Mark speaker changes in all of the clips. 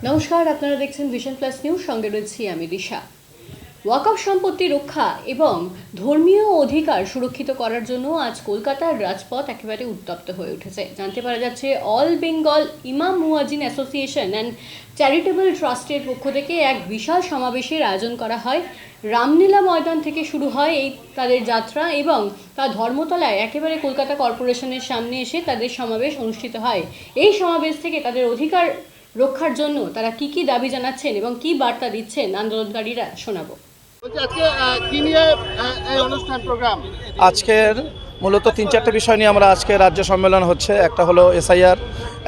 Speaker 1: নমস্কার, আপনারা দেখছেন ভিশন প্লাস নিউজ, সঙ্গে রয়েছি আমি দিশা। ওয়াকফ সম্পত্তি রক্ষা এবং ধর্মীয় অধিকার সুরক্ষিত করার জন্য আজ কলকাতার রাজপথ একেবারে উত্তপ্ত হয়ে উঠেছে। জানতে পারা যাচ্ছে অল বেঙ্গল ইমাম মুয়াজ্জিন অ্যাসোসিয়েশন অ্যান্ড চ্যারিটেবল ট্রাস্টের পক্ষ থেকে এক বিশাল সমাবেশের আয়োজন করা হয়। রামলীলা ময়দান থেকে শুরু হয় এই তাদের যাত্রা এবং তা ধর্মতলায় একেবারে কলকাতা কর্পোরেশনের সামনে এসে তাদের সমাবেশ অনুষ্ঠিত হয়। এই সমাবেশ থেকে তাদের অধিকার রক্ষার জন্য তারা কি দাবি জানাচ্ছেন এবং কি বার্তা দিচ্ছেন আন্দোলনকারীরা শোনাবো।
Speaker 2: আজকের মূলত ৩-৪টে বিষয় নিয়ে আমরা আজকে রাজ্য সম্মেলন হচ্ছে। একটা হলো এসআইআর,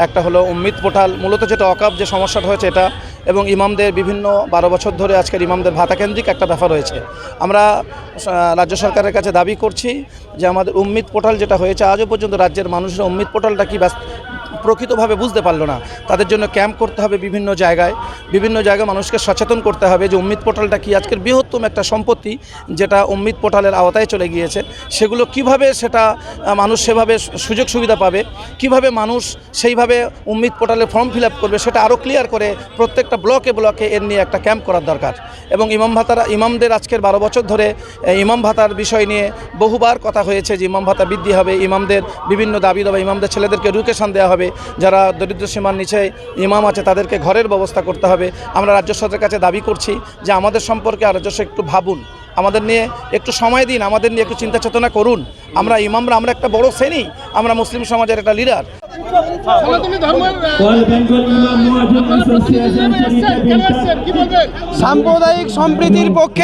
Speaker 2: একটা হলো উম্মিদ পোর্টাল, মূলত যেটা ওয়াকফ যে সমস্যাটা হয়েছে এটা, এবং ইমামদের বিভিন্ন 12 বছর ধরে আজকের ইমামদের ভাতা কেন্দ্রিক একটা ব্যাপার রয়েছে। আমরা রাজ্য সরকারের কাছে দাবি করছি যে আমাদের উম্মিদ পোর্টাল যেটা হয়েছে, আজও পর্যন্ত রাজ্যের মানুষের উম্মিদ পোর্টালটা কি প্রকৃতভাবে বুঝতে পারলো না। তাদের জন্য ক্যাম্প করতে হবে বিভিন্ন জায়গায় মানুষকে সচেতন করতে হবে যে উম্মিদ পোর্টালটা কি, আজকের বৃহত্তম একটা সম্পত্তি যেটা উম্মিদ পোর্টালের আওতায় চলে গিয়েছে, সেগুলো কিভাবে সেটা মানুষ সেভাবে সুযোগ সুবিধা পাবে, কিভাবে মানুষ সেইভাবে উম্মিদ পোর্টালে ফর্ম ফিল আপ করবে, সেটা আরও ক্লিয়ার করে প্রত্যেকটা ব্লকে এর নিয়ে একটা ক্যাম্প করার দরকার। এবং ইমামদের আজকের 12 বছর ধরে ইমাম ভাতার বিষয় নিয়ে বহুবার কথা হয়েছে যে ইমাম ভাতা বৃদ্ধি হবে, ইমামদের বিভিন্ন দাবি দেওয়া, ইমামদের ছেলেদেরকে এডুকেশন দেওয়া হবে, যারা দরিদ্র সীমার নিচে ইমাম আছে তাদেরকে ঘরের ব্যবস্থা করতে হবে। আমরা রাজ্য সরকারের কাছে দাবি করছি যে আমাদের সম্পর্কে রাজ্য সরকার একটু ভাবুন, আমাদের নিয়ে একটু সময় দিন, আমাদের নিয়ে একটু চিন্তা চেতনা করুন। আমরা ইমামরা আমরা একটা বড় শ্রেণী, আমরা মুসলিম সমাজের একটা লিডার।
Speaker 3: সাম্প্রদায়িক সম্প্রীতির পক্ষে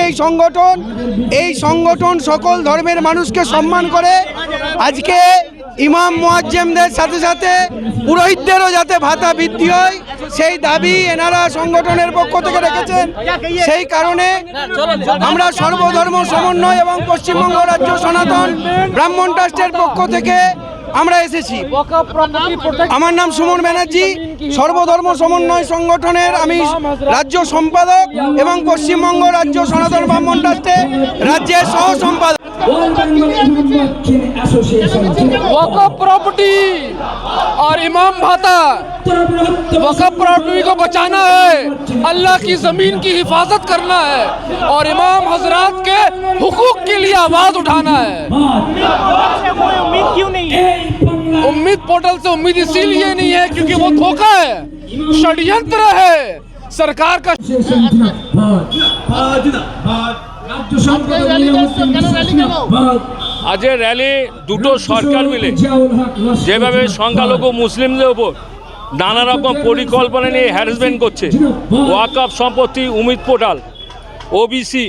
Speaker 3: এই সংগঠন সকল ধর্মের মানুষকে সম্মান করে। আজকে ইমাম মুয়াজ্জিমদের সাথে সাথে পুরোহিতদেরও যাতে ভাতা বৃদ্ধি হয় সেই দাবি এনারা সংগঠনের পক্ষ থেকে রেখেছেন। সেই কারণে আমরা সর্বধর্ম সমন্বয় এবং পশ্চিমবঙ্গ রাজ্য সনাতন ব্রাহ্মণ ট্রাস্টের পক্ষ থেকে আমরা এসেছি। আমার নাম সুমন ব্যানার্জি, সর্বধর্ম সমন্বয় সংগঠনের আমি রাজ্য সম্পাদক এবং পশ্চিমবঙ্গ রাজ্য সনাতন ব্রাহ্মণ ট্রাস্টের রাজ্যের সহ সম্পাদক।
Speaker 4: वक़्फ़ प्रॉपर्टी और इमाम भाता, वक़्फ़ प्रॉपर्टी को बचाना है, अल्लाह की ज़मीन की हिफाजत करना है और इमाम हजरात के हुकूक के लिए आवाज़ उठाना है। उम्मीद क्यों नहीं है? उम्मीद पोर्टल से उम्मीद इसीलिए नहीं है क्योंकि वो धोखा है, षड्यंत्र है सरकार का।
Speaker 5: আজের র্যালি দুটো সরকার মিলে যেভাবে সংখ্যালঘু মুসলিমদের উপর নানা রকম পরিকল্পনা নিয়ে হ্যারাসমেন্ট করছে, ওয়াকফ সম্পত্তি, উম্মিদ পোর্টাল, ওবিসি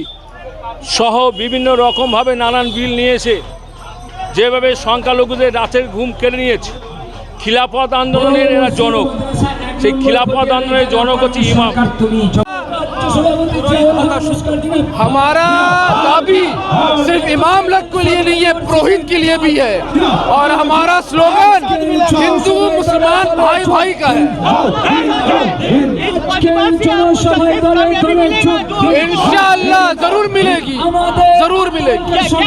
Speaker 5: সহ বিভিন্ন রকমভাবে নানান বিল নিয়ে এসে যেভাবে সংখ্যালঘুদের রাতের ঘুম কেড়ে নিয়েছে, খিলাফত আন্দোলনের এরা জনক, সেই খিলাফত আন্দোলনের জনক হচ্ছে ইমাম।
Speaker 4: हमारा दाबी सिर्फ इमाम लोग के लिए नहीं है, पुरोहित के लिए भी है और हमारा स्लोगन हिंदू मुसलमान भाई भाई का है। इंशाअल्लाह जरूर मिलेगी।